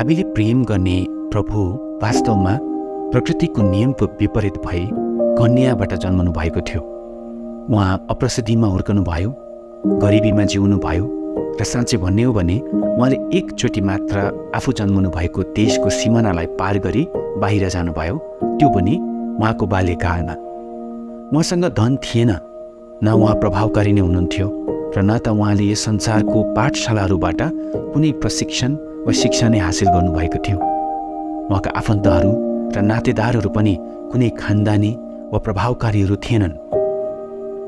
हामीले प्रेम गर्ने प्रभु वास्तवमा प्रकृतिको नियमको विपरीत भई कन्याबाट जन्मनु भएको थियो। उहाँ अप्रसिद्धिमा हुर्कनु भयो, गरिबीमा जिउनु भयो र साँच्चै भन्ने हो भने उहाँले एकचोटि मात्र आफू जन्मनु भएको देशको सिमानालाई पार गरी बाहिर जानुभयो, त्यो पनि उहाँको बाल्यकालमा। उहाँसँग धन थिएन, न उहाँ प्रभावकारी नै हुनुहुन्थ्यो र न त उहाँले यस संसारको पाठशालाहरूबाट कुनै प्रशिक्षण वा शिक्षा नै हासिल गर्नुभएको थियो। उहाँका आफन्तहरू र नातेदारहरू पनि कुनै खानदानी वा प्रभावकारीहरू थिएनन्।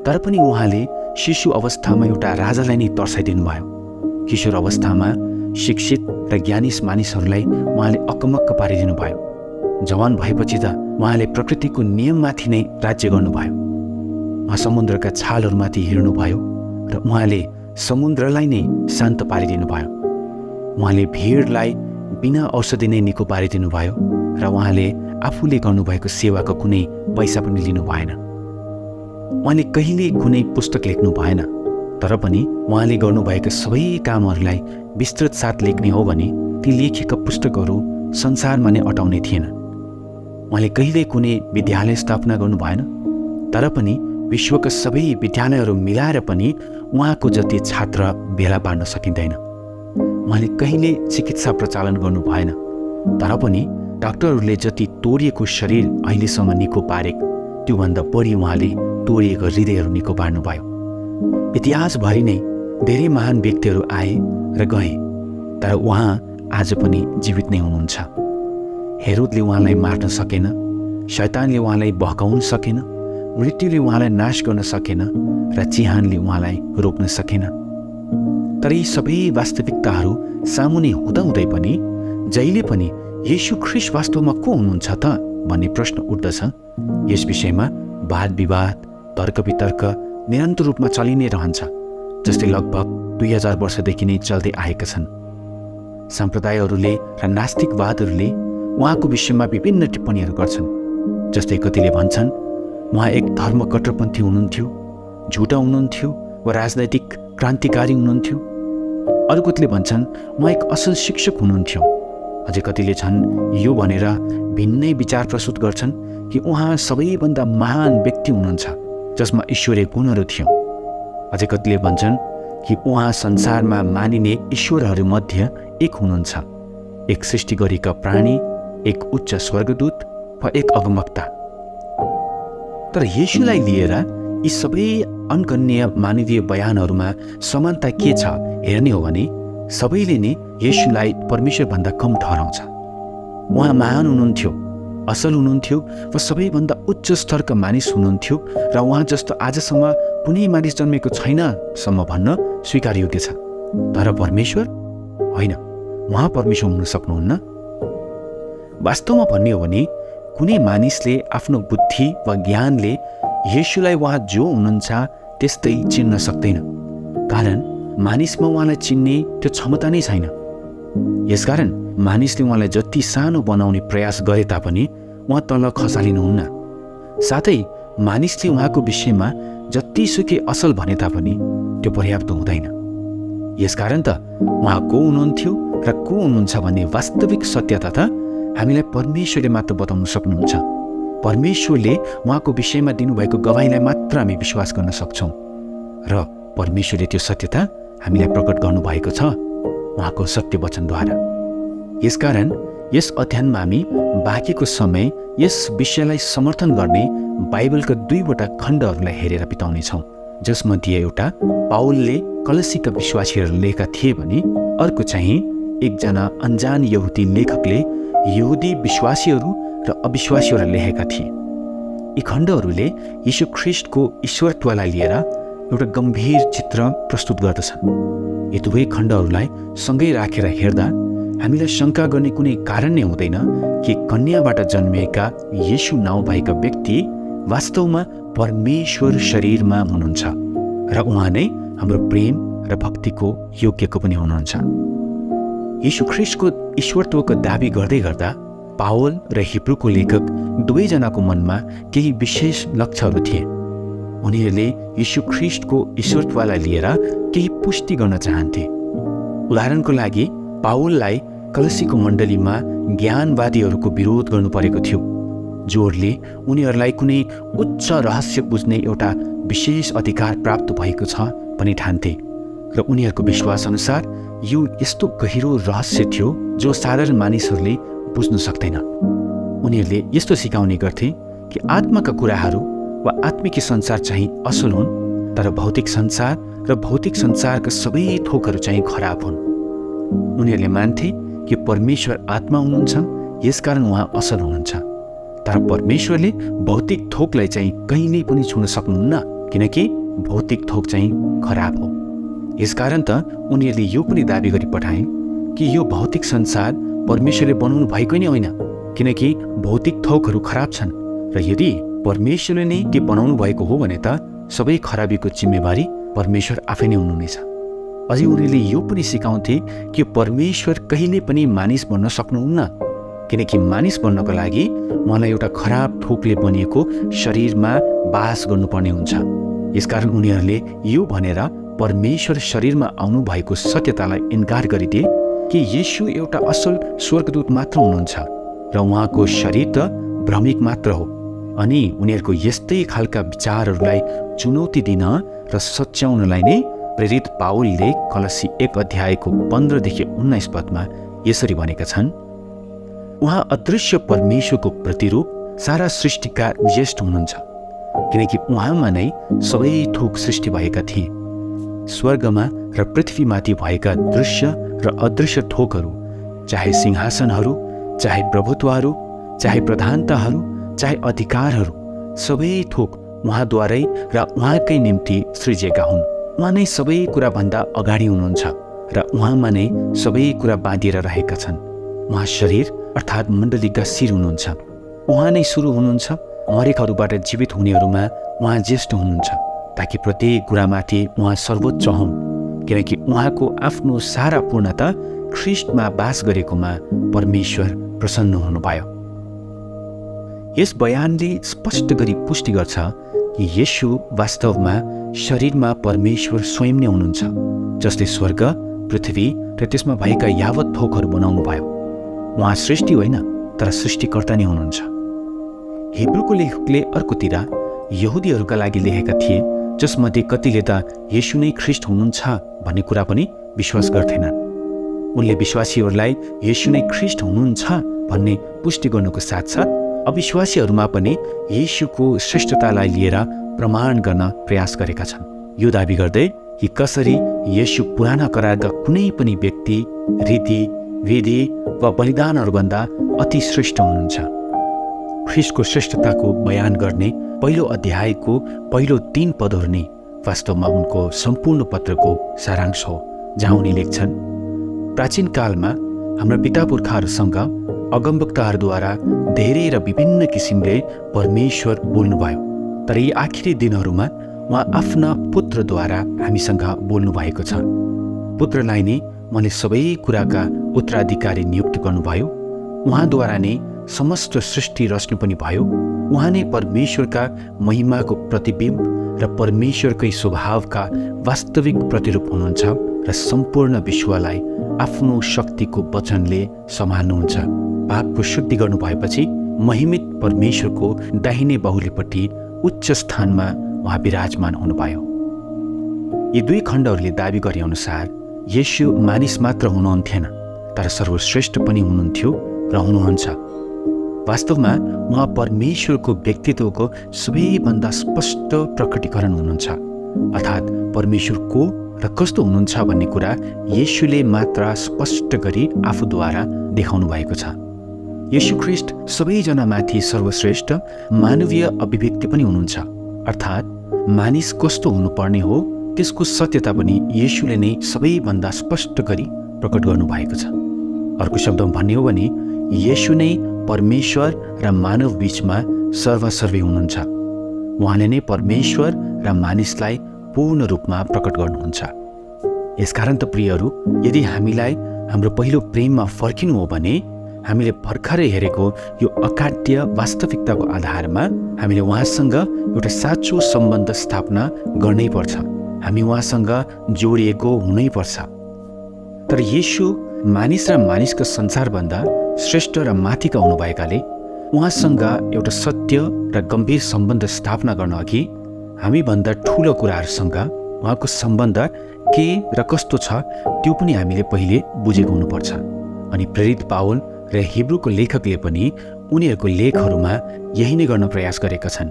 तर पनि उहाँले शिशु अवस्थामा एउटा राजालाई नै तर्साइदिनु भयो। किशोर अवस्थामा शिक्षित र ज्ञानी मानिसहरूलाई उहाँले अकमक्क पारिदिनु भयो। जवान भएपछि त उहाँले प्रकृतिको नियममाथि नै राज्य गर्नुभयो। उहाँ समुद्रका छालहरूमाथि हिँड्नुभयो र उहाँले समुद्रलाई नै शान्त पारिदिनु भयो। उहाँले भिडलाई बिना औषधि नै निको पारिदिनु भयो र उहाँले आफूले गर्नुभएको सेवाको कुनै पैसा पनि लिनु भएन। उहाँले कहिले कुनै पुस्तक लेख्नु भएन, तर पनि उहाँले गर्नुभएका सबै कामहरूलाई विस्तृत साथ लेख्ने हो भने ती लेखिएका पुस्तकहरू संसारमा नै अटाउने थिएन। उहाँले कहिले कुनै विद्यालय स्थापना गर्नु भएन, तर पनि विश्वका सबै विद्यालयहरू मिलाएर पनि उहाँको जति छात्र भेला पार्न सकिँदैन। उहाँले कहिले चिकित्सा प्रचालन गर्नु भएन, तर पनि डाक्टरहरूले जति तोडिएको शरीर अहिलेसम्म निको पारे त्योभन्दा बढी उहाँले तोडिएको हृदयहरू निको पार्नुभयो। इतिहासभरि नै धेरै महान व्यक्तिहरू आए र गए, तर उहाँ आज पनि जीवित नै हुनुहुन्छ। हेरोदले उहाँलाई मार्न सकेन, शैतानले उहाँलाई बहकाउन सकेन, मृत्युले उहाँलाई नाश गर्न सकेन र चिहानले उहाँलाई रोक्न सकेन। तर यी सबै वास्तविकताहरू सामुने हुँदाहुँदै पनि जहिले पनि येशू ख्रीष्ट वास्तवमा को हुनुहुन्छ त भन्ने प्रश्न उठ्दछ। यस विषयमा वाद विवाद, तर्क वितर्क निरन्तर रूपमा चलि नै रहन्छ, जस्तै लगभग 2000 वर्षदेखि नै चल्दै आएका छन्। सम्प्रदायहरूले र नास्तिकवादहरूले उहाँको विषयमा विभिन्न टिप्पणीहरू गर्छन्। जस्तै कतिले भन्छन् उहाँ एक धर्म कट्टरपन्थी हुनुहुन्थ्यो, झुटा हुनुहुन्थ्यो वा राजनैतिक क्रान्तिकारी हुनुहुन्थ्यो। अरू कतिले भन्छन् उहाँ एक असल शिक्षक हुनुहुन्थ्यो। अझै कतिले छन् यो भनेर भिन्नै विचार प्रस्तुत गर्छन् कि उहाँ सबैभन्दा महान व्यक्ति हुनुहुन्छ जसमा ईश्वरीय गुणहरू थियो। अझै कतिले भन्छन् कि उहाँ संसारमा मानिने ईश्वरहरूमध्ये एक हुनुहुन्छ, एक सृष्टि गरेका प्राणी, एक उच्च स्वर्गदूत वा एक अगमवक्ता। तर येशूलाई लिएर यी सबै अनगन्य मानवीय बयानहरूमा समानता के छ हेर्ने हो भने सबैले नै येशूलाई परमेश्वरभन्दा कम ठहराउँछ। उहाँ महान हुनुहुन्थ्यो, असल हुनुहुन्थ्यो वा सबैभन्दा उच्च स्तरका मानिस हुनुहुन्थ्यो र उहाँ जस्तो आजसम्म कुनै मानिस जन्मेको छैनसम्म भन्न स्वीकार्योग्य छ। तर परमेश्वर होइन, उहाँ परमेश्वर हुन सक्नुहुन्न। वास्तवमा भन्ने हो भने कुनै मानिसले आफ्नो बुद्धि वा ज्ञानले येशूलाई उहाँ जो हुनुहुन्छ त्यस्तै चिन्न सक्दैन, कारण मानिसमा उहाँलाई चिन्ने त्यो क्षमता नै छैन। यसकारण मानिसले उहाँलाई जति सानो बनाउने प्रयास गरे तापनि उहाँ तल खसालिनुहुन्न। साथै मानिसले उहाँको विषयमा जतिसुकै असल भने तापनि त्यो पर्याप्त हुँदैन। यसकारण त उहाँ को हुनुहुन्थ्यो र को हुनुहुन्छ भन्ने वास्तविक सत्यता त हामीलाई परमेश्वरले मात्र बताउन सक्नुहुन्छ। परमेश्वरले उहाँको विषयमा दिनुभएको गवाहीलाई मात्र हामी विश्वास गर्न सक्छौँ र परमेश्वरले त्यो सत्यता हामीलाई प्रकट गर्नुभएको छ उहाँको सत्य वचनद्वारा। यसकारण यस अध्ययनमा हामी बाँकीको समय यस विषयलाई समर्थन गर्ने बाइबलका 2वटा खण्डहरूलाई हेरेर बिताउनेछौँ, जसमध्ये एउटा पाउलले कलसीका विश्वासीहरू लेखेका थिए भने अर्को चाहिँ एकजना अनजान यहुदी लेखकले यहुदी विश्वासीहरू र अविश्वासीहरूलाई लेखेका थिए। यी खण्डहरूले यीशु ख्रीष्टको ईश्वरत्वलाई लिएर एउटा गम्भीर चित्र प्रस्तुत गर्दछन्। यी दुवै खण्डहरूलाई सँगै राखेर हेर्दा हामीलाई शङ्का गर्ने कुनै कारण नै हुँदैन कि कन्याबाट जन्मिएका येशू नाउँ भएका व्यक्ति वास्तवमा परमेश्वर शरीरमा हुनुहुन्छ र उहाँ नै हाम्रो प्रेम र भक्तिको योग्यको पनि हुनुहुन्छ। यीशु ख्रीष्टको ईश्वरत्वको दाबी गर्दै गर्दा पावल र हिब्रूको लेखक दुवैजनाको मनमा केही विशेष लक्ष्यहरू थिए। उनीहरूले यीशु ख्रीष्टको ईश्वरत्वलाई लिएर केही पुष्टि गर्न चाहन्थे। उदाहरणको लागि पावललाई कलसीको मण्डलीमा ज्ञानवादीहरूको विरोध गर्नु परेको थियो, जोहरूले उनीहरूलाई कुनै उच्च रहस्य बुझ्ने एउटा विशेष अधिकार प्राप्त भएको छ भनी ठान्थे र उनीहरूको विश्वासअनुसार यो यस्तो गहिरो रहस्य थियो जो साधारण मानिसहरूले बुझ्न सक्दैन। उनीहरूले यस्तो सिकाउने गर्थे कि आत्माका कुराहरू वा आत्मिक संसार चाहिँ असल हुन्, तर भौतिक संसार र भौतिक संसारका सबै थोकहरू चाहिँ खराब हुन्। उनीहरूले मान्थे कि परमेश्वर आत्मा हुनुहुन्छ, यसकारण उहाँ असल हुनुहुन्छ, तर परमेश्वरले भौतिक थोकलाई चाहिँ कहिल्यै पनि छुन सक्नुहुन्न, किनकि भौतिक थोक चाहिँ खराब हो। यसकारण त उनीहरूले यो पनि दाबी गरी पठाए कि यो भौतिक संसार परमेश्वरले बनाउनु भएको नै होइन, किनकि भौतिक थोकहरू खराब छन् र यदि परमेश्वरले नै के बनाउनु भएको हो भने त सबै खराबीको जिम्मेवारी परमेश्वर आफै नै हुनुहुनेछ। अझै उनीहरूले यो पनि सिकाउँथे कि परमेश्वर कहिले पनि मानिस बन्न सक्नुहुन्न, किनकि मानिस बन्नको लागि उहाँलाई एउटा खराब थोकले बनिएको शरीरमा बास गर्नुपर्ने हुन्छ। यसकारण उनीहरूले यो भनेर परमेश्वर शरीरमा आउनु भएको सत्यतालाई इन्कार गरिदिए कि येशू एउटा असल स्वर्गदूत मात्र हुनुहुन्छ र उहाँको शरीर त भ्रमिक मात्र हो। अनि उनीहरूको यस्तै खालका विचारहरूलाई चुनौती दिन र सच्याउनलाई नै प्रेरित पाउलले कलसी 1 अध्यायको 15देखि 19 पदमा यसरी भनेका छन्, उहाँ अदृश्य परमेश्वरको प्रतिरूप सारा सृष्टिका ज्येष्ठ हुनुहुन्छ, किनकि उहाँमा नै सबै थोक सृष्टि भएका थिए। स्वर्गमा र पृथ्वीमाथि भएका दृश्य र अदृश्य थोकहरू, चाहे सिंहासनहरू, चाहे प्रभुत्वहरू, चाहे प्रधानताहरू, चाहे अधिकारहरू, सबै थोक उहाँद्वारै र उहाँकै निम्ति सृजिएका हुन्। उहाँ नै सबै कुराभन्दा अगाडि हुनुहुन्छ र उहाँमा नै सबै कुरा बाँधिएर रहेका छन्। उहाँ शरीर अर्थात् मण्डलीका शिर हुनुहुन्छ। उहाँ नै सुरु हुनुहुन्छ, मरेकाहरूबाट जीवित हुनेहरूमा उहाँ ज्येष्ठ हुनुहुन्छ, ताकि प्रत्येक कुरामाथि उहाँ सर्वोच्च हुन्, किनकि उहाँको आफ्नो सारा पूर्णता ख्रिस्टमा बास गरेकोमा परमेश्वर प्रसन्न हुनुभयो। यस बयानले स्पष्ट गरी पुष्टि गर्छ कि येशू वास्तवमा शरीरमा परमेश्वर स्वयं नै हुनुहुन्छ, जसले स्वर्ग, पृथ्वी र त्यसमा भएका यावत थोकहरू बनाउनु भयो। उहाँ सृष्टि होइन, तर सृष्टिकर्ता नै हुनुहुन्छ। हिब्रूको लेखकले अर्कोतिर यहुदीहरूका लागि लेखेका थिए, जसमध्ये कतिले त येशू नै ख्रिस्ट हुनुहुन्छ भन्ने कुरा पनि विश्वास गर्थेनन्। उनले विश्वासीहरूलाई येशू नै ख्रिस्ट हुनुहुन्छ भन्ने पुष्टि गर्नुको साथसाथ अविश्वासीहरूमा पनि येशूको श्रेष्ठतालाई लिएर प्रमाण गर्न प्रयास गरेका छन्, यो दाबी गर्दै कि कसरी येशू पुराना करारका कुनै पनि व्यक्ति, रीति, विधि वा बलिदानहरूभन्दा अति श्रेष्ठ हुनुहुन्छ। ख्रिस्टको श्रेष्ठताको बयान गर्ने पहिलो अध्यायको पहिलो 3 पदहरू नै वास्तवमा उनको सम्पूर्ण पत्रको सारांश हो, जहाँ उनी लेख्छन्, प्राचीन कालमा हाम्रा पिता पुर्खाहरूसँग अगमवक्ताहरूद्वारा धेरै र विभिन्न किसिमले परमेश्वर बोल्नुभयो, तर यी आखिरी दिनहरूमा उहाँ आफ्ना पुत्रद्वारा हामीसँग बोल्नु भएको छ। पुत्रलाई नै उहाँले सबै कुराका उत्तराधिकारी नियुक्त गर्नुभयो। उहाँद्वारा नै समस्त सृष्टि रच्नु पनि भयो। उहाँ नै परमेश्वरका महिमाको प्रतिबिम्ब र परमेश्वरकै स्वभावका वास्तविक प्रतिरूप हुनुहुन्छ र सम्पूर्ण विश्वलाई आफ्नो शक्तिको वचनले सम्हाल्नुहुन्छ। पापको शुद्धि गर्नु भएपछि महिमित परमेश्वरको दाहिने बाहुलीपट्टि उच्च स्थानमा उहाँ विराजमान हुनुभयो। यी 2 खण्डहरूले दाबी गरे अनुसार येशू मानिस मात्र हुनुहुन्थेन, तर सर्वश्रेष्ठ पनि हुनुहुन्थ्यो र हुनुहुन्छ। वास्तवमा उहाँ परमेश्वरको व्यक्तित्वको सबैभन्दा स्पष्ट प्रकटीकरण हुनुहुन्छ, अर्थात् परमेश्वर को र कस्तो हुनुहुन्छ भन्ने कुरा येशूले मात्र स्पष्ट गरी आफूद्वारा देखाउनु भएको छ। येशू ख्रिस्ट सबैजनामाथि सर्वश्रेष्ठ मानवीय अभिव्यक्ति पनि हुनुहुन्छ, अर्थात् मानिस कस्तो हुनुपर्ने हो त्यसको सत्यता पनि येशूले नै सबैभन्दा स्पष्ट गरी प्रकट गर्नुभएको छ। अर्को शब्दमा भन्ने हो भने येशू नै परमेश्वर र मानव बीचमा सर्वसर्वी हुनुहुन्छ। उहाँले नै परमेश्वर र मानिसलाई पूर्ण रूपमा प्रकट गर्नुहुन्छ। यसकारण त प्रियहरू, यदि हामीलाई हाम्रो पहिलो प्रेममा फर्किनु हो भने हामीले भर्खरै हेरेको यो अकाट्य वास्तविकताको आधारमा हामीले उहाँसँग एउटा साँचो सम्बन्ध स्थापना गर्नै पर्छ। हामी उहाँसँग जोडिएको हुनै पर्छ। तर येशू मानिस र मानिसको संसारभन्दा श्रेष्ठ र माथिका हुनुभएकाले उहाँसँग एउटा सत्य र गम्भीर सम्बन्ध स्थापना गर्न अघि हामीभन्दा ठुलो कुराहरूसँग उहाँको सम्बन्ध के र कस्तो छ त्यो पनि हामीले पहिले बुझेको हुनुपर्छ। अनि प्रेरित पावल र हिब्रूको लेखकले पनि उनीहरूको लेखहरूमा यही नै गर्न प्रयास गरेका छन्।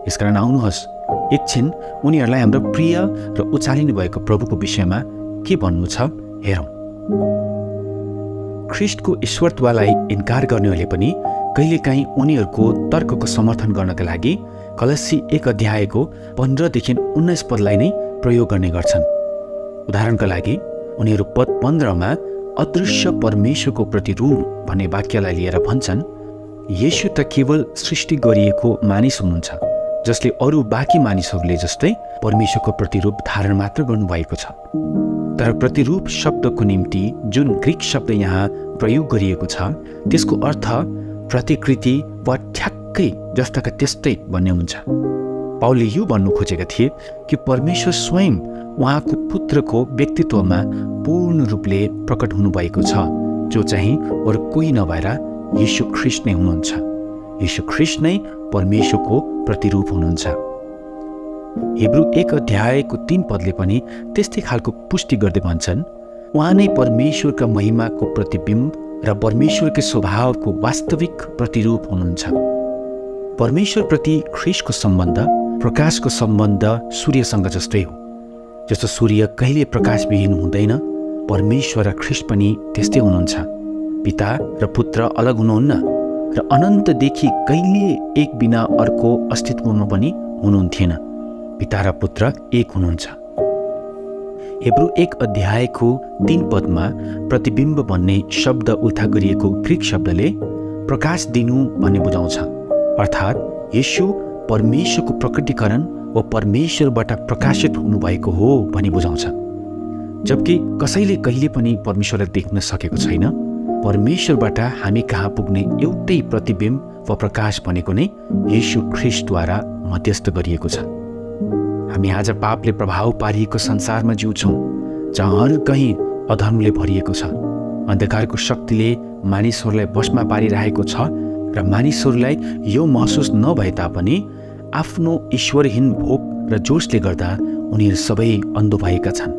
यसकारण आउनुहोस् एकछिन उनीहरूलाई हाम्रो प्रिय र उचालिनु भएको प्रभुको विषयमा के भन्नु छ हेरौँ। ख्रिस्टको ईश्वरत्वलाई इन्कार गर्नेहरूले पनि कहिलेकाहीँ उनीहरूको तर्कको समर्थन गर्नका लागि कलस्सी 1 अध्यायको 15देखि 19 पदलाई नै प्रयोग गर्ने गर्छन्। उदाहरणका लागि उनीहरू पद 15मा अदृश्य परमेश्वरको प्रतिरूप भन्ने वाक्यलाई लिएर भन्छन्, येशू त केवल सृष्टि गरिएको मानिस हुनुहुन्छ जसले अरू बाँकी मानिसहरूले जस्तै परमेश्वरको प्रतिरूप धारण मात्र गर्नुभएको छ। तर प्रतिरूप शब्दको निम्ति जुन ग्रीक शब्द यहाँ प्रयोग गरिएको छ त्यसको अर्थ प्रतिकृति वा ठ्याक्कै जस्ताका त्यस्तै भन्ने हुन्छ। पावलले यो भन्नु खोजेका थिए कि परमेश्वर स्वयं उहाँको पुत्रको व्यक्तित्वमा पूर्ण रूपले प्रकट हुनुभएको छ, जो चाहिँ अरू कोही नभएर यीशु ख्रिस्ट नै हुनुहुन्छ। यीशु ख्रिस्ट नै परमेश्वरको प्रतिरूप हुनुहुन्छ। हिब्रू 1 अध्यायको 3 पदले पनि त्यस्तै खालको पुष्टि गर्दै भन्छन्, उहाँ नै परमेश्वरका महिमाको प्रतिबिम्ब र परमेश्वरकै स्वभावको वास्तविक प्रतिरूप हुनुहुन्छ। परमेश्वरप्रति ख्रिस्टको सम्बन्ध प्रकाशको सम्बन्ध सूर्यसँग जस्तै हो। जस्तो सूर्य कहिले प्रकाशविहीन हुँदैन, परमेश्वर र ख्रिस्ट पनि त्यस्तै हुनुहुन्छ। पिता र पुत्र अलग हुनुहुन्न र अनन्तदेखि कहिले एक बिना अर्को अस्तित्वमा पनि हुनुहुन्थेन। पिता र पुत्र एक हुनुहुन्छ। हिब्रू 1 अध्यायको 3 पदमा प्रतिबिम्ब भन्ने शब्द उल्था गरिएको ग्रीक शब्दले प्रकाश दिनु भन्ने बुझाउँछ, अर्थात् येशू परमेश्वरको प्रकटीकरण वा परमेश्वरबाट प्रकाशित हुनुभएको हो भनी बुझाउँछ। जबकि कसैले कहिले पनि परमेश्वरलाई देख्न सकेको छैन, परमेश्वरबाट हामी कहाँ पुग्ने एउटै प्रतिबिम्ब वा प्रकाश भनेको नै येशू ख्रिस्टद्वारा मध्यस्थ गरिएको छ। हामी आज पापले प्रभाव पारिएको संसारमा जिउँछौँ, जहाँ हर कहीँ अधर्मले भरिएको छ। अन्धकारको शक्तिले मानिसहरूलाई वशमा पारिरहेको छ र मानिसहरूलाई यो महसुस नभए तापनि आफ्नो ईश्वरहीन भोग र जोशले गर्दा उनीहरू सबै अन्धो भएका छन्।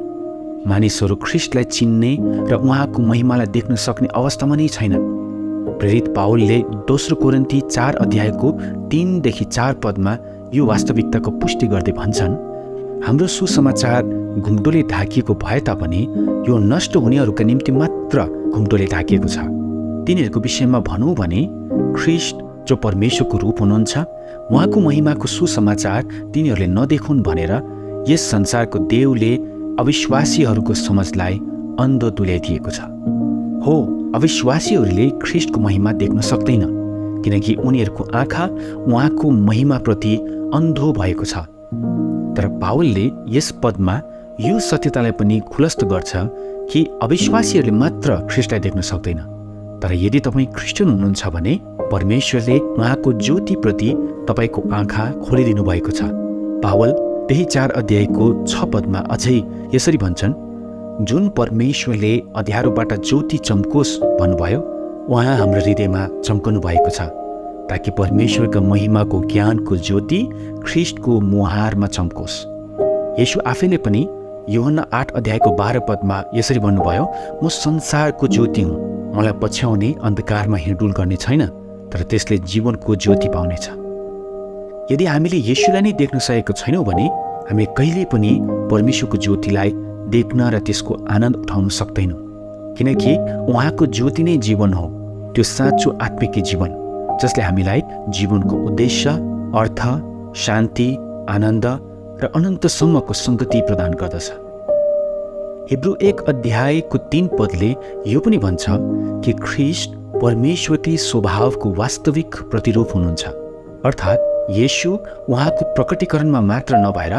मानिसहरू ख्रिस्टलाई चिन्ने र उहाँको महिमालाई देख्न सक्ने अवस्थामा नै छैनन्। प्रेरित पावलले 2 कोरिन्थी 4 अध्यायको 3देखि 4 पदमा यो वास्तविकताको पुष्टि गर्दै भन्छन्, हाम्रो सुसमाचार घुम्टोले ढाकिएको भए तापनि यो नष्ट हुनेहरूका निम्ति मात्र घुम्टोले ढाकिएको छ। तिनीहरूको विषयमा भनौँ भने ख्रिस्ट जो परमेश्वरको रूप हुनुहुन्छ, उहाँको महिमाको सुसमाचार तिनीहरूले नदेखुन् भनेर यस संसारको देवले अविश्वासीहरूको समझलाई अन्धो तुल्याइदिएको छ। हो, अविश्वासीहरूले ख्रिस्टको महिमा देख्न सक्दैन किनकि उनीहरूको आँखा उहाँको महिमाप्रति अन्धो भएको छ। तर पावलले यस पदमा यो सत्यतालाई पनि खुलस्त गर्छ कि अविश्वासीहरूले मात्र ख्रिस्टलाई देख्न सक्दैन। तर यदि तपाईँ क्रिस्चियन हुनुहुन्छ भने परमेश्वरले उहाँको ज्योतिप्रति तपाईँको आँखा खोलिदिनु भएको छ। पावल त्यही 4 अध्यायको 6 पदमा अझै यसरी भन्छन्, जुन परमेश्वरले अँध्यारोबाट ज्योति चम्कोस् भन्नुभयो, उहाँ हाम्रो हृदयमा चम्कनु भएको छ, ताकि परमेश्वरका महिमाको ज्ञानको ज्योति ख्रिस्टको मुहारमा चम्कोस्। येशू आफैले पनि यूहन्ना 8 अध्यायको 12 पदमा यसरी भन्नुभयो, म संसारको ज्योति हुँ, मलाई पछ्याउने अन्धकारमा हिँडुल गर्ने छैन, तर त्यसले जीवनको ज्योति पाउनेछ। यदि हामीले येशूलाई नै देख्न सकेको छैनौँ भने हामी कहिले पनि परमेश्वरको ज्योतिलाई देख्न र त्यसको आनन्द उठाउन सक्दैनौँ, किनकि उहाँको ज्योति नै जीवन हो, त्यो साँचो आत्मिक जीवन जसले हामीलाई जीवनको उद्देश्य, अर्थ, शान्ति, आनन्द र अनन्तसम्मको सङ्गति प्रदान गर्दछ। हिब्रू 1 अध्यायको 3 पदले यो पनि भन्छ कि ख्रिस्ट परमेश्वरकै स्वभावको वास्तविक प्रतिरूप हुनुहुन्छ, अर्थात् येशू उहाँको प्रकटीकरणमा मात्र नभएर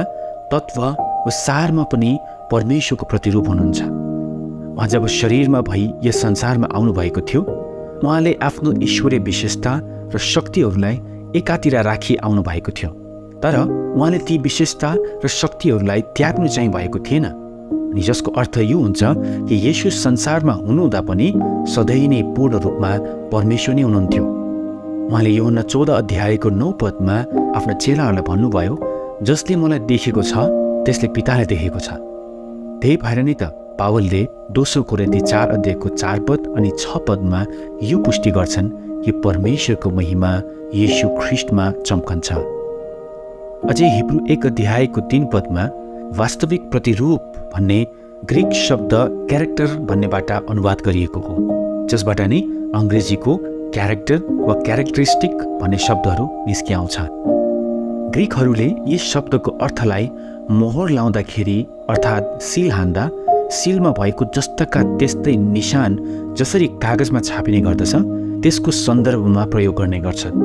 तत्व वा सारमा पनि परमेश्वरको प्रतिरूप हुनुहुन्छ। उहाँ जब शरीरमा भई यस संसारमा आउनुभएको थियो, उहाँले आफ्नो ईश्वरीय विशेषता र शक्तिहरूलाई एकातिर राखी आउनु भएको थियो, तर उहाँले ती विशेषता र शक्तिहरूलाई त्याग्नु चाहिँ भएको थिएन। अनि जसको अर्थ यो हुन्छ कि येशू संसारमा हुनुहुँदा पनि सधैँ नै पूर्ण रूपमा परमेश्वर नै हुनुहुन्थ्यो। उहाँले यूहन्ना 14:9 पदमा आफ्ना चेलाहरूलाई भन्नुभयो, जसले मलाई देखेको छ त्यसले पितालाई देखेको छ। त्यही भएर नै त पावलले 2 कोरिन्थी 4:4 पद अनि 6 पदमा यो पुष्टि गर्छन् कि परमेश्वरको महिमा येशू ख्रिस्टमा चम्कन्छ। अझै हिब्रू 1:3 पदमा वास्तविक प्रतिरूप भन्ने ग्रीक शब्द क्यारेक्टर भन्नेबाट अनुवाद गरिएको हो, जसबाट नै अङ्ग्रेजीको क्यारेक्टर वा क्यारेक्टरिस्टिक भन्ने शब्दहरू निस्किआउँछ। ग्रीकहरूले यस शब्दको अर्थलाई मोहर लाउँदाखेरि अर्थात् सिल हान्दा सिलमा भएको जस्ताका त्यस्तै निशान जसरी कागजमा छापिने गर्दछ त्यसको सन्दर्भमा प्रयोग गर्ने गर्छन्।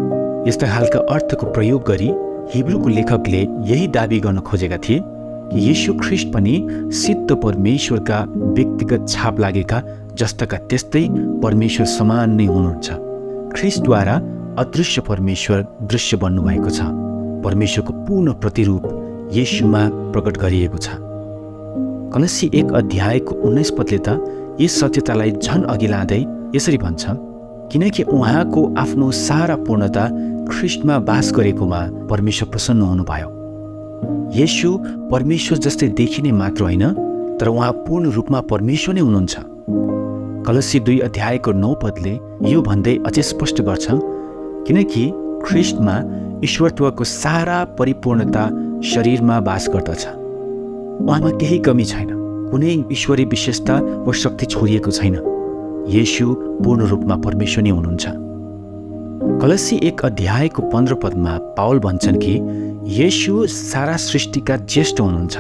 यस्ता खालका अर्थको प्रयोग गरी हिब्रूको लेखकले यही दाबी गर्न खोजेका थिए कि येशू ख्रिस्ट पनि सिद्ध परमेश्वरका व्यक्तिगत छाप लागेका जस्ताका त्यस्तै परमेश्वर समान नै हुनुहुन्छ। ख्रिस्टद्वारा अदृश्य परमेश्वर दृश्य बन्नुभएको छ। परमेश्वरको पूर्ण प्रतिरूप येशूमा प्रकट गरिएको छ। कलस्सी 1:19 पदले त यस सत्यतालाई झन अघि लाँदै यसरी भन्छ, किनकि उहाँको आफ्नो सारा पूर्णता ख्रिस्टमा बास गरेकोमा परमेश्वर प्रसन्न हुनुभयो। येशू परमेश्वर जस्तै देखिने मात्र होइन, तर उहाँ पूर्ण रूपमा परमेश्वर नै हुनुहुन्छ। कलस्सी 2:9 पदले यो भन्दै अझै स्पष्ट गर्छ, किनकि ख्रिस्टमा ईश्वरत्वको सारा परिपूर्णता शरीरमा बास गर्दछ। उहाँमा केही कमी छैन, कुनै ईश्वरी विशेषता वा शक्ति छोडिएको छैन। येशू पूर्ण रूपमा परमेश्वर नै हुनुहुन्छ। कलस्सी 1:15 पदमा पावल भन्छन् कि येशू सारा सृष्टिका ज्येष्ठ हुनुहुन्छ।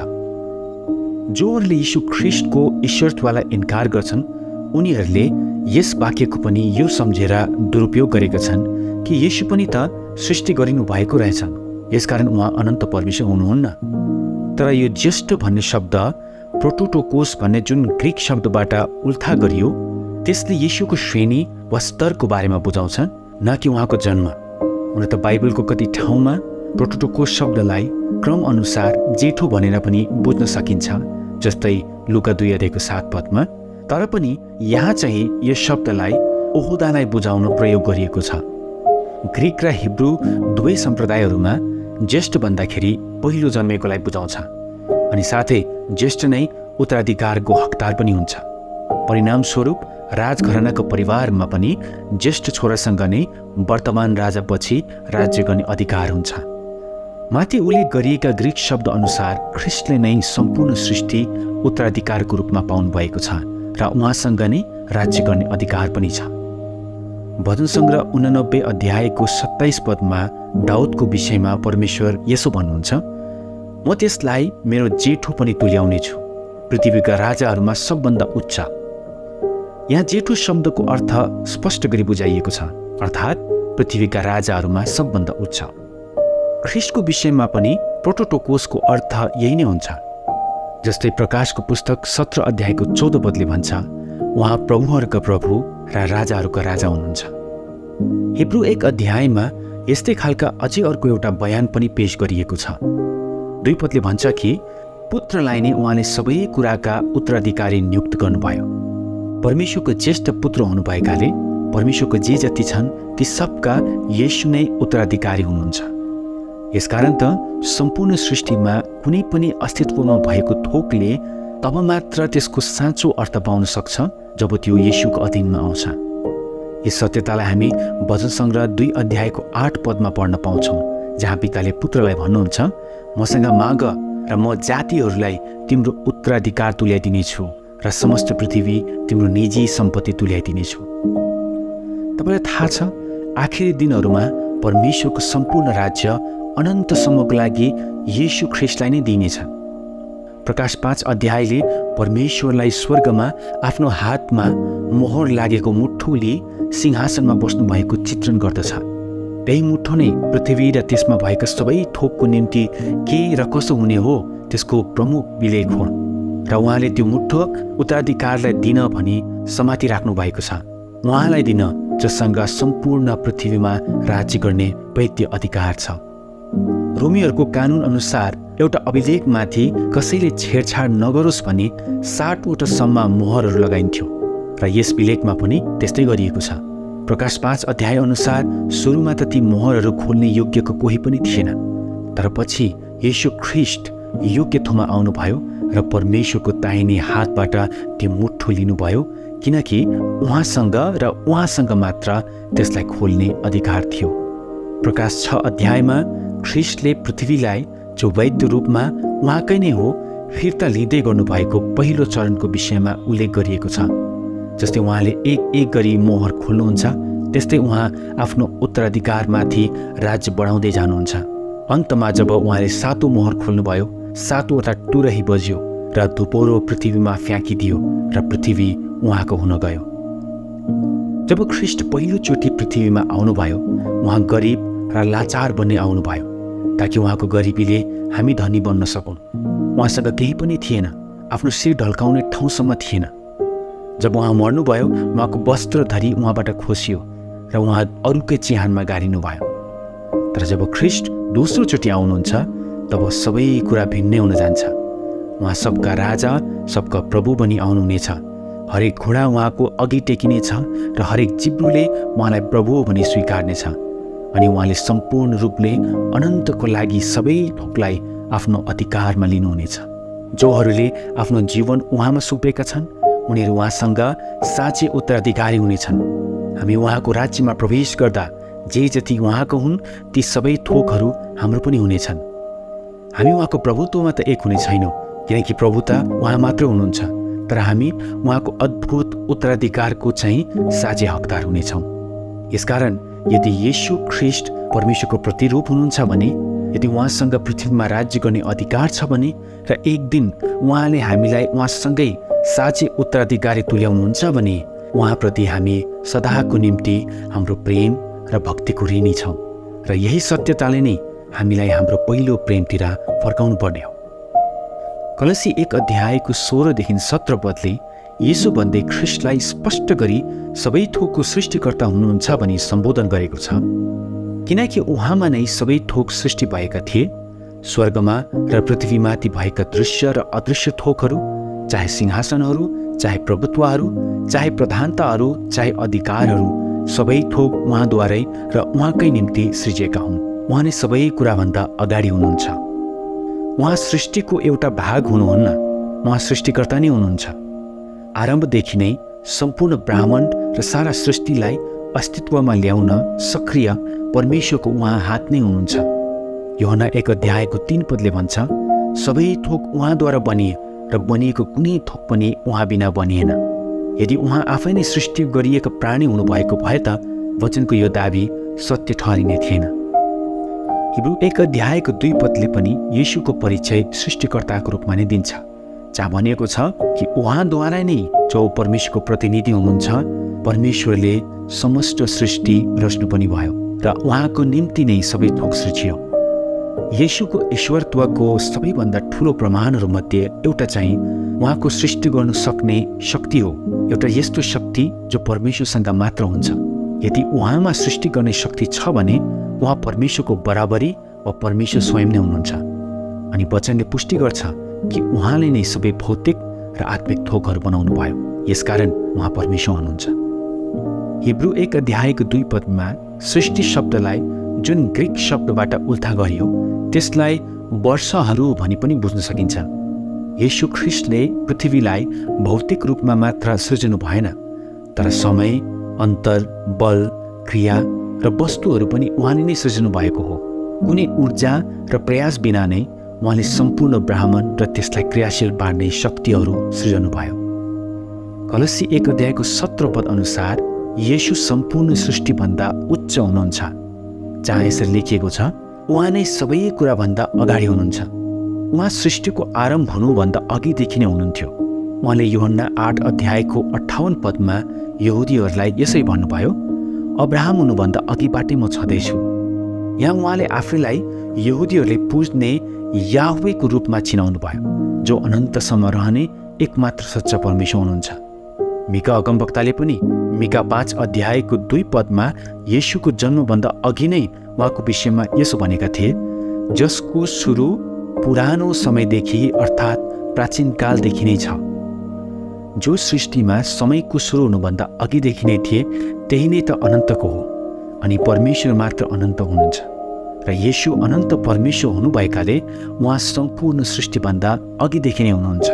जोहरूले यीशु ख्रिस्टको ईश्वरत्वलाई इन्कार गर्छन् उनीहरूले यस वाक्यको पनि यो सम्झेर दुरुपयोग गरेका छन् कि येशू पनि त सृष्टि गरिनु भएको रहेछन्, यसकारण उहाँ अनन्त परमेश्वर हुनुहुन्न। तर यो ज्येष्ठ भन्ने शब्द प्रोटोटोकोस भन्ने जुन ग्रीक शब्दबाट उल्था गरियो त्यसले येशूको श्रेणी वा स्तरको बारेमा बुझाउँछ, न कि उहाँको जन्म। हुन त बाइबलको कति ठाउँमा प्रोटोटोकोस शब्दलाई क्रम अनुसार जेठो भनेर पनि बुझ्न सकिन्छ, जस्तै लुका 2:7 पदमा। तर पनि यहाँ चाहिँ यस शब्दलाई ओहदालाई बुझाउन प्रयोग गरिएको छ। ग्रीक र हिब्रू दुवै सम्प्रदायहरूमा ज्येष्ठ भन्दाखेरि पहिलो जन्मेकोलाई बुझाउँछ, अनि साथै ज्येष्ठ नै उत्तराधिकारको हकदार पनि हुन्छ। परिणामस्वरूप राजघरानाको परिवारमा पनि ज्येष्ठ छोरासँग नै वर्तमान राजापछि राज्य गर्ने अधिकार हुन्छ। माथि उल्लेख गरिएका ग्रीक शब्द अनुसार ख्रिस्टले नै सम्पूर्ण सृष्टि उत्तराधिकारको रूपमा पाउनु भएको छ र उहाँसँग नै राज्य गर्ने अधिकार पनि छ। भजन सङ्ग्रह 89:27 पदमा दाउदको विषयमा परमेश्वर यसो भन्नुहुन्छ, म त्यसलाई मेरो जेठो पनि तुल्याउने छु, पृथ्वीका राजाहरूमा सबभन्दा उच्च। यहाँ जेठो शब्दको अर्थ स्पष्ट गरी बुझाइएको छ, अर्थात् पृथ्वीका राजाहरूमा सबभन्दा उच्च। ख्रिस्टको विषयमा पनि प्रोटोटोकोसको अर्थ यही नै हुन्छ। जस्तै प्रकाशको पुस्तक 17:14 पदले भन्छ, उहाँ प्रभुहरूका प्रभु र राजाहरूका राजा हुनुहुन्छ। हिब्रू 1 अध्यायमा यस्तै खालका अझै अर्को एउटा बयान पनि पेश गरिएको छ। 2 पदले भन्छ कि पुत्रलाई नै उहाँले सबै कुराका उत्तराधिकारी नियुक्त गर्नुभयो। परमेश्वरको ज्येष्ठ पुत्र हुनुभएकाले परमेश्वरको जे जति छन् ती सबका येशू नै उत्तराधिकारी हुनुहुन्छ। यसकारण त सम्पूर्ण सृष्टिमा कुनै पनि अस्तित्वमा भएको थोकले तब मात्र त्यसको साँचो अर्थ पाउन सक्छ जब त्यो येशूको अधीनमा आउँछ। यस सत्यतालाई हामी भजन सङ्ग्रह 2:8 पदमा पढ्न पाउँछौँ, जहाँ पिताले पुत्रलाई भन्नुहुन्छ, मसँग माग र म जातिहरूलाई तिम्रो उत्तराधिकार तुल्याइदिनेछु र समस्त पृथ्वी तिम्रो निजी सम्पत्ति तुल्याइदिनेछु। तपाईँलाई थाहा छ, आखिरी दिनहरूमा परमेश्वरको सम्पूर्ण राज्य अनन्तसम्मको लागि येशू ख्रिस्टलाई नै दिइनेछ। प्रकाश 5 अध्यायले परमेश्वरलाई स्वर्गमा आफ्नो हातमा मोहर लागेको मुठ्ठोले सिंहासनमा बस्नु भएको चित्रण गर्दछ। त्यही मुठ्ठो नै पृथ्वी र त्यसमा भएका सबै थोकको निम्ति के र कसो हुने हो त्यसको प्रमुख विलेख हो, र उहाँले त्यो मुठ्ठो उत्तराधिकारलाई दिन भनी समाति राख्नु भएको छ, उहाँलाई दिन जससँग सम्पूर्ण पृथ्वीमा राज्य गर्ने वैध अधिकार छ। रोमीहरूको कानुन अनुसार एउटा अभिलेखमाथि कसैले छेडछाड नगरोस् भनी 60वटा सम्म मोहरहरू लगाइन्थ्यो र यस विलेखमा पनि त्यस्तै गरिएको छ। प्रकाश 5 अध्याय अनुसार सुरुमा त ती मोहरहरू खोल्ने योग्यको कोही पनि थिएन, तर पछि येशू ख्रीष्ट योग्य ठाउँमा आउनुभयो र परमेश्वरको दाहिने हातबाट त्यो मुठ्ठो लिनुभयो, किनकि उहाँसँग मात्र त्यसलाई खोल्ने अधिकार थियो। प्रकाश 6 अध्यायमा ख्रीष्टले पृथ्वीलाई जो वैध रूपमा उहाँकै नै हो फिर्ता लिँदै गर्नुभएको पहिलो चरणको विषयमा उल्लेख गरिएको छ। जस्तै उहाँले एक गरी मोहर खोल्नुहुन्छ, त्यस्तै उहाँ आफ्नो उत्तराधिकारमाथि राज्य बढाउँदै जानुहुन्छ। अन्तमा जब उहाँले 7औं मोहर खोल्नुभयो, 7वटा टुरही बज्यो र धुपोरो पृथ्वीमा फ्याँकिदियो र पृथ्वी उहाँको हुन गयो। जब ख्रीष्ट पहिलोचोटि पृथ्वीमा आउनुभयो, उहाँ गरिब र लाचार बन्ने आउनुभयो ताकि उहाँको गरिबीले हामी धनी बन्न सकौँ। उहाँसँग केही पनि थिएन, आफ्नो शिर ढल्काउने ठाउँसम्म थिएन। जब उहाँ मर्नुभयो, उहाँको वस्त्र धरी उहाँबाट खोसियो र उहाँ अरूकै चिहानमा गाडिनुभयो। तर जब ख्रीष्ट दोस्रोचोटि आउनुहुन्छ, तब सबै कुरा भिन्नै हुन जान्छ। उहाँ सबका राजा, सबका प्रभु बनी आउनुहुनेछ। हरेक घोडा उहाँको अघि टेकिनेछ र हरेक जिब्रोले उहाँलाई प्रभु भनी स्वीकार्नेछ। अनि उहाँले सम्पूर्ण रूपले अनन्तको लागि सबै थोकलाई आफ्नो अधिकारमा लिनुहुनेछ। जोहरूले आफ्नो जीवन उहाँमा सुम्पेका छन्, उनीहरू उहाँसँग साँच्चै उत्तराधिकारी हुनेछन्। हामी उहाँको राज्यमा प्रवेश गर्दा जे जति उहाँको हुन्, ती सबै थोकहरू हाम्रो पनि हुनेछन्। हामी उहाँको प्रभुत्वमा त एक हुने छैनौँ, किनकि प्रभुता उहाँ मात्र हुनुहुन्छ, तर हामी उहाँको अद्भुत उत्तराधिकारको चाहिँ साझे हकदार हुनेछौँ। यसकारण यदि येशू ख्रीष्ट परमेश्वरको प्रतिरूप हुनुहुन्छ भने, यदि उहाँसँग पृथ्वीमा राज्य गर्ने अधिकार छ भने, र एक दिन उहाँले हामीलाई उहाँसँगै साँच्चै उत्तराधिकारी तुल्याउनुहुन्छ भने, उहाँप्रति हामी सदाको निम्ति हाम्रो प्रेम र भक्तिको ऋणी छौँ र यही सत्यताले नै हामीलाई हाम्रो पहिलो प्रेमतिर फर्काउनु पर्ने हो। कलसी 1 अध्यायको 16देखि 17 पदले येशू भन्दै ख्रीष्टलाई स्पष्ट गरी सबै थोकको सृष्टिकर्ता हुनुहुन्छ भनी सम्बोधन गरेको छ। किनकि उहाँमा नै सबै थोक सृष्टि भएका थिए। स्वर्गमा र पृथ्वीमाथि भएका दृश्य र अदृश्य थोकहरू, चाहे सिंहासनहरू, चाहे प्रभुत्वहरू, चाहे प्रधानताहरू, चाहे अधिकारहरू, सबै थोक उहाँद्वारै र उहाँकै निम्ति सृजिएका हुन्। उहाँ नै सबै कुराभन्दा अगाडि हुनुहुन्छ। उहाँ सृष्टिको एउटा भाग हुनुहुन्न, उहाँ सृष्टिकर्ता नै हुनुहुन्छ। आरम्भदेखि नै सम्पूर्ण ब्राह्मण र सारा सृष्टिलाई अस्तित्वमा ल्याउन सक्रिय परमेश्वरको उहाँ हात नै हुनुहुन्छ। यूहन्ना 1 अध्यायको 3 पदले भन्छ, सबै थोक उहाँद्वारा बनिए र बनिएको कुनै थोक पनि उहाँ बिना बनिएन। यदि उहाँ आफै नै सृष्टि गरिएको प्राणी हुनुभएको भए त वचनको यो दाबी सत्य ठहरिने थिएन। हिब्रू 1 अध्यायको 2 पदले पनि येशूको परिचय सृष्टिकर्ताको रूपमा नै दिन्छ, जहाँ भनिएको छ कि उहाँद्वारा नै जो परमेश्वरको प्रतिनिधि हुनुहुन्छ, परमेश्वरले समस्त सृष्टि रच्नु पनि भयो र उहाँको निम्ति नै सबै थोक सृजियो। येशूको ईश्वरत्वको सबैभन्दा ठुलो प्रमाणहरूमध्ये एउटा चाहिँ उहाँको सृष्टि गर्नु सक्ने शक्ति हो। एउटा यस्तो शक्ति जो परमेश्वरसँग मात्र हुन्छ। यदि उहाँमा सृष्टि गर्ने शक्ति छ भने उहाँ परमेश्वरको बराबरी वा परमेश्वर स्वयं नै हुनुहुन्छ। अनि वचनले पुष्टि गर्छ कि उहाँले नै सबै भौतिक र आत्मिक थोकहरू बनाउनु भयो, यसकारण उहाँ परमेश्वर हुनुहुन्छ। हिब्रू 1 अध्यायको 2 पदमा सृष्टि शब्दलाई जुन ग्रीक शब्दबाट उल्था गरियो त्यसलाई वर्षहरू भनी पनि बुझ्न सकिन्छ। येशू ख्रीष्टले पृथ्वीलाई भौतिक रूपमा मात्र सृजनु भएन, तर समय, अन्तर, बल, क्रिया र वस्तुहरू पनि उहाँले नै सृजनु भएको हो। कुनै ऊर्जा र प्रयास बिना नै उहाँले सम्पूर्ण ब्राह्मण र त्यसलाई क्रियाशील पार्ने शक्तिहरू सृजनु भयो। कलसी 1 अध्यायको 17 पद अनुसार येशू सम्पूर्ण सृष्टिभन्दा उच्च हुनुहुन्छ, जहाँ यसरी लेखिएको छ, उहाँ नै सबै कुराभन्दा अगाडि हुनुहुन्छ। उहाँ सृष्टिको आरम्भ हुनुभन्दा अघिदेखि नै हुनुहुन्थ्यो। उहाँले यूहन्ना 8 अध्यायको 58 पदमा यहुदीहरूलाई यसै भन्नुभयो, अब्राहम हुनुभन्दा अघिबाटै म छँदैछु। यहाँ उहाँले आफैलाई यहुदीहरूले पुज्ने याह्वेको रूपमा चिनाउनु भयो, जो अनन्तसम्म रहने एकमात्र सच्चा परमेश्वर हुनुहुन्छ। मिका अगमवक्ताले पनि मिका 5 अध्यायको 2 पदमा येशूको जन्मभन्दा अघि नै उहाँको विषयमा यसो भनेका थिए, जसको सुरु पुरानो समयदेखि अर्थात् प्राचीन कालदेखि नै छ। जो सृष्टिमा समयको सुरु हुनुभन्दा अघिदेखि नै थिए त्यही नै त अनन्तको हो, अनि परमेश्वर मात्र अनन्त हुनुहुन्छ र येशू अनन्त परमेश्वर हुनुभएकाले उहाँ सम्पूर्ण सृष्टिभन्दा अघिदेखि नै हुनुहुन्छ।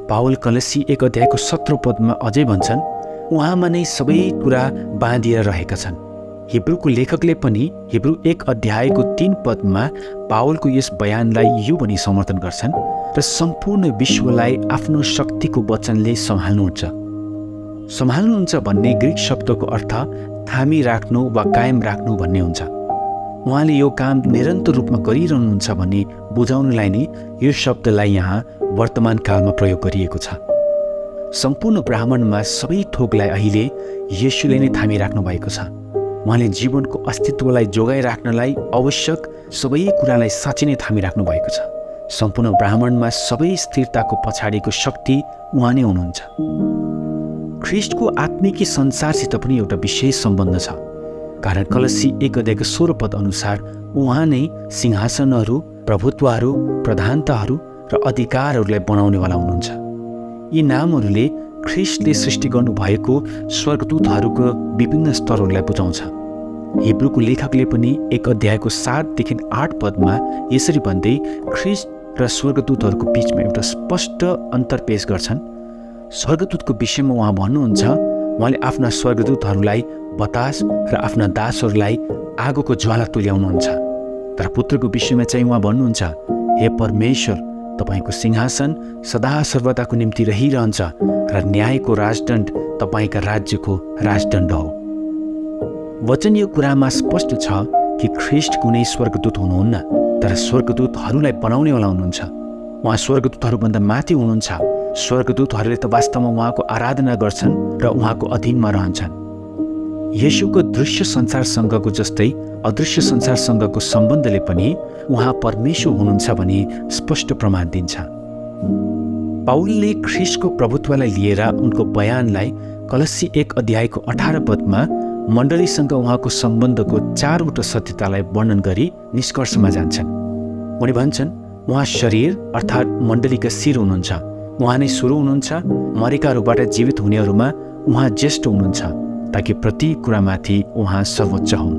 पावल कलसी 1:17 अझै भन्छन्, उहाँमा नै सबै कुरा बाँधिएर रहेका छन्। हिब्रूको लेखकले पनि हिब्रू 1:3 पावलको यस बयानलाई यो भनी समर्थन गर्छन्, र सम्पूर्ण विश्वलाई आफ्नो शक्तिको वचनले सम्हाल्नुहुन्छ। सम्हाल्नुहुन्छ भन्ने ग्रीक शब्दको अर्थ थामी राख्नु वा कायम राख्नु भन्ने हुन्छ। उहाँले यो काम निरन्तर रूपमा गरिरहनुहुन्छ भन्ने बुझाउनलाई नै यो शब्दलाई यहाँ वर्तमान कालमा प्रयोग गरिएको छ। सम्पूर्ण ब्राह्मणमा सबै थोकलाई अहिले येशूले नै थामी राख्नु भएको छ। उहाँले जीवनको अस्तित्वलाई जोगाइराख्नलाई आवश्यक सबै कुरालाई साँच्चै नै थामी राख्नु भएको छ। सम्पूर्ण ब्राह्मणमा सबै स्थिरताको पछाडिको शक्ति उहाँ नै हुनुहुन्छ। ख्रिस्टको आत्मिकी संसारसित पनि एउटा विशेष सम्बन्ध छ, कारण कलसी 1:16 अनुसार उहाँ नै सिंहासनहरू, प्रभुत्वहरू, प्रधानताहरू र अधिकारहरूलाई बनाउनेवाला हुनुहुन्छ। यी नामहरूले ख्रिस्टले सृष्टि गर्नुभएको स्वर्गदूतहरूको विभिन्न स्तरहरूलाई बुझाउँछ। हिब्रूको लेखकले पनि 1:7-8 यसरी भन्दै ख्रिस्ट र स्वर्गदूतहरूको बीचमा एउटा स्पष्ट अन्तर पेश गर्छन्। स्वर्गदूतको विषयमा उहाँ भन्नुहुन्छ, उहाँले आफ्ना स्वर्गदूतहरूलाई बतास र आफ्ना दासहरूलाई आगोको ज्वाला तुल्याउनुहुन्छ। तर पुत्रको विषयमा चाहिँ उहाँ भन्नुहुन्छ, हे परमेश्वर, तपाईँको सिंहासन सदा सर्वदाको निम्ति रहिरहन्छ र न्यायको राजदण्ड तपाईँका राज्यको राजदण्ड हो। वचन यो कुरामा स्पष्ट छ कि ख्रिस्ट कुनै स्वर्गदूत हुनुहुन्न, तर स्वर्गदूतहरूलाई बनाउनेवाला हुनुहुन्छ। उहाँ स्वर्गदूतहरूभन्दा माथि हुनुहुन्छ। स्वर्गदूतहरूले त वास्तवमा उहाँको आराधना गर्छन् र उहाँको अधीनमा रहन्छन्। येशूको दृश्य संसारसँगको जस्तै अदृश्य संसारसँगको सम्बन्धले पनि उहाँ परमेश्वर हुनुहुन्छ भनी स्पष्ट प्रमाण दिन्छ। पाउलले ख्रिस्टको प्रभुत्वलाई लिएर उनको बयानलाई कलसी 1:18 मण्डलीसँग उहाँको सम्बन्धको 4वटा सत्यतालाई वर्णन गरी निष्कर्षमा जान्छन्। उनी भन्छन्, उहाँ शरीर अर्थात् मण्डलीका शिर हुनुहुन्छ। उहाँ नै सुरु हुनुहुन्छ। मरेकाहरूबाट जीवित हुनेहरूमा उहाँ ज्येष्ठ हुनुहुन्छ, ताकि प्रत्येक कुरामाथि उहाँ सर्वोच्च हुन्।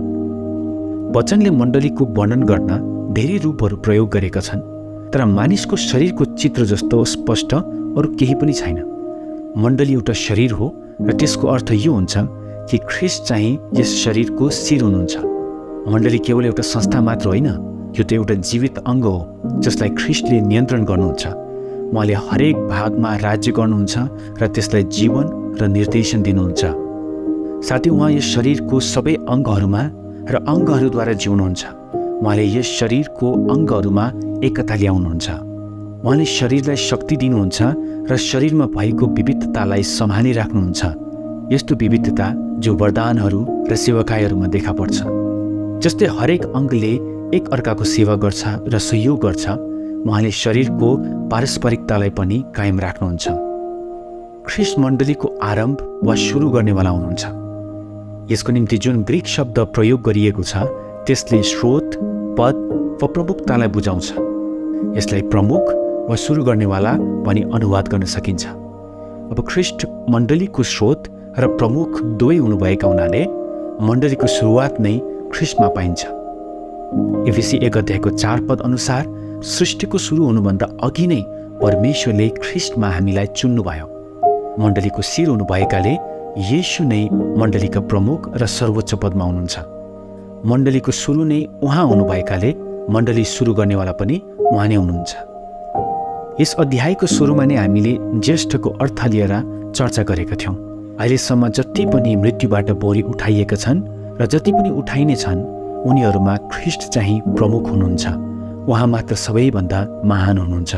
वचनले मण्डलीको वर्णन गर्न धेरै रूपहरू प्रयोग गरेका छन्, तर मानिसको शरीरको चित्र जस्तो स्पष्ट अरू केही पनि छैन। मण्डली एउटा शरीर हो र त्यसको अर्थ यो हुन्छ कि ख्रिस्ट चाहिँ यस शरीरको शिर हुनुहुन्छ। मण्डली केवल एउटा संस्था मात्र होइन, यो त एउटा जीवित अङ्ग हो जसलाई ख्रिस्टले नियन्त्रण गर्नुहुन्छ। उहाँले हरेक भागमा राज्य गर्नुहुन्छ र त्यसलाई जीवन र निर्देशन दिनुहुन्छ। साथै उहाँ यस शरीरको सबै अङ्गहरूमा र अङ्गहरूद्वारा जिउनुहुन्छ। उहाँले यस शरीरको अङ्गहरूमा एकता ल्याउनुहुन्छ। उहाँले शरीरलाई शक्ति दिनुहुन्छ र शरीरमा भएको विविधतालाई सम्हालिराख्नुहुन्छ। यस्तो विविधता जो वरदानहरू र सेवाकाईहरूमा देखा पर्छ। जस्तै हरेक अङ्गले एक अर्काको सेवा गर्छ र सहयोग गर्छ, उहाँले शरीरको पारस्परिकतालाई पनि कायम राख्नुहुन्छ। ख्रिस्ट मण्डलीको आरम्भ वा सुरु गर्नेवाला हुनुहुन्छ। यसको निम्ति जुन ग्रीक शब्द प्रयोग गरिएको छ त्यसले स्रोत, पद वा प्रमुखतालाई बुझाउँछ। यसलाई प्रमुख वा सुरु गर्नेवाला भनी अनुवाद गर्न सकिन्छ। अब ख्रिस्ट मण्डलीको स्रोत र प्रमुख दुवै हुनुभएका हुनाले मण्डलीको सुरुवात नै ख्रिस्टमा पाइन्छ। एफिसी 1:4 अनुसार सृष्टिको सुरु हुनुभन्दा अघि नै परमेश्वरले ख्रिस्टमा हामीलाई चुन्नुभयो। मण्डलीको शिर हुनुभएकाले येशू नै मण्डलीका प्रमुख र सर्वोच्च पदमा हुनुहुन्छ। मण्डलीको सुरु नै उहाँ हुनुभएकाले मण्डली सुरु गर्नेवाला पनि उहाँ नै हुनुहुन्छ। यस अध्यायको सुरुमा नै हामीले ज्येष्ठको अर्थ लिएर चर्चा गरेका थियौँ। अहिलेसम्म जति पनि मृत्युबाट बोरी उठाइएका छन् र जति पनि उठाइने छन्, उनीहरूमा ख्रिस्ट चाहिँ प्रमुख हुनुहुन्छ। उहाँ मात्र सबैभन्दा महान हुनुहुन्छ।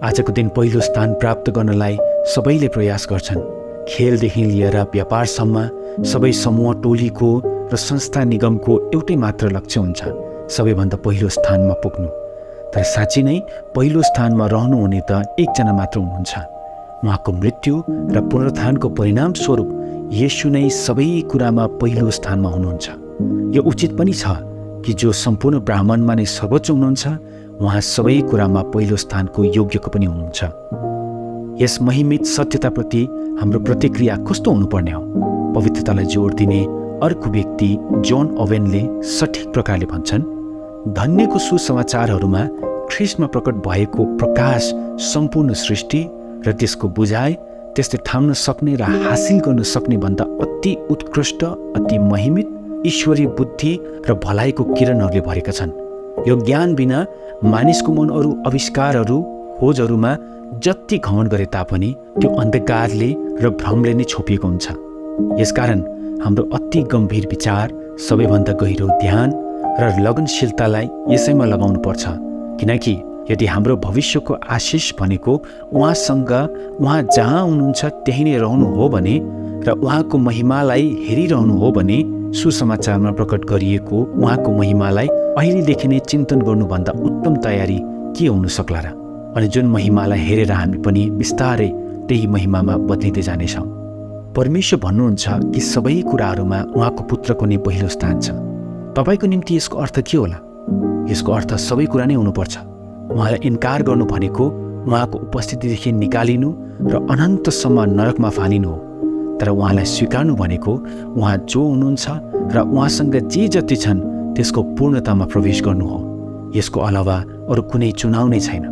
आजको दिन पहिलो स्थान प्राप्त गर्नलाई सबैले प्रयास गर्छन्। खेलदेखि लिएर व्यापारसम्म सबै समूह, टोलीको र संस्था निगमको एउटै मात्र लक्ष्य हुन्छ, सबैभन्दा पहिलो स्थानमा पुग्नु। तर साँच्चै नै पहिलो स्थानमा रहनुहुने त एकजना मात्र हुनुहुन्छ। उहाँको मृत्यु र पुनरुत्थानको परिणामस्वरूप येशू नै सबै कुरामा पहिलो स्थानमा हुनुहुन्छ। यो उचित पनि छ कि जो सम्पूर्ण ब्राह्मणमा नै सर्वोच्च हुनुहुन्छ, उहाँ सबै कुरामा पहिलो स्थानको योग्यको पनि हुनुहुन्छ। यस महिमित सत्यताप्रति हाम्रो प्रतिक्रिया कस्तो हुनुपर्ने हो? पवित्रतालाई जोड दिने अर्को व्यक्ति जोन ओवेनले सठिक प्रकारले भन्छन्, धन्यको सुसमाचारहरूमा ख्रिस्टमा प्रकट भएको प्रकाश सम्पूर्ण सृष्टि र त्यसको बुझाइ, त्यसले ठान्न सक्ने र हासिल गर्न सक्ने भन्दा अति उत्कृष्ट, अति महिमित ईश्वरीय बुद्धि र भलाइको किरणहरूले भरेका छन्। यो ज्ञान बिना मानिसको मन अरू आविष्कारहरू, खोजहरूमा जति घमण्ड गरे तापनि त्यो अन्धकारले र भ्रमले नै छोपिएको हुन्छ। यसकारण हाम्रो अति गम्भीर विचार, सबैभन्दा गहिरो ध्यान र लगनशीलतालाई यसैमा लगाउनु पर्छ, किनकि यदि हाम्रो भविष्यको आशिष भनेको उहाँसँग, उहाँ जहाँ हुनुहुन्छ त्यही नै रहनु हो भने र उहाँको महिमालाई हेरिरहनु हो भने सुसमाचारमा प्रकट गरिएको उहाँको महिमालाई अहिलेदेखि नै चिन्तन गर्नुभन्दा उत्तम तयारी के हुन सक्ला र? अनि जुन महिमालाई हेरेर हामी पनि बिस्तारै त्यही महिमामा बदलिँदै जानेछौँ। परमेश्वर भन्नुहुन्छ कि सबै कुराहरूमा उहाँको पुत्रको नै पहिलो स्थान छ। तपाईँको निम्ति यसको अर्थ के होला? यसको अर्थ सबै कुरा नै हुनुपर्छ। उहाँलाई इन्कार गर्नु भनेको उहाँको उपस्थितिदेखि निकालिनु र अनन्तसम्म नरकमा फालिनु हो। तर उहाँलाई स्वीकार्नु भनेको उहाँ जो हुनुहुन्छ र उहाँसँग जे जति छन् त्यसको पूर्णतामा प्रवेश गर्नु हो। यसको अलावा अरू कुनै चुनाव नै छैन।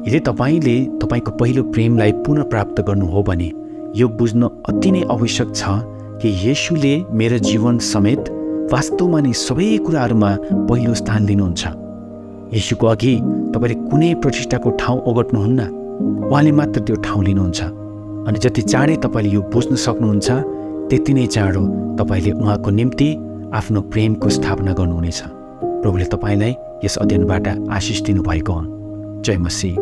यदि तपाईँले तपाईँको पहिलो प्रेमलाई पुनः प्राप्त गर्नु हो भने यो बुझ्न अति नै आवश्यक छ कि येशूले मेरो जीवन समेत वास्तवमा नै सबै कुराहरूमा पहिलो स्थान लिनुहुन्छ। येशूको अघि तपाईँले कुनै प्रतिष्ठाको ठाउँ ओगट्नुहुन्न, उहाँले मात्र त्यो ठाउँ लिनुहुन्छ। अनि जति चाँडै तपाईँले यो बुझ्न सक्नुहुन्छ त्यति नै चाँडो तपाईँले उहाँको निम्ति आफ्नो प्रेमको स्थापना गर्नुहुनेछ। प्रभुले तपाईँलाई यस अध्ययनबाट आशिष दिनुभएको हुन्। जय मसीह।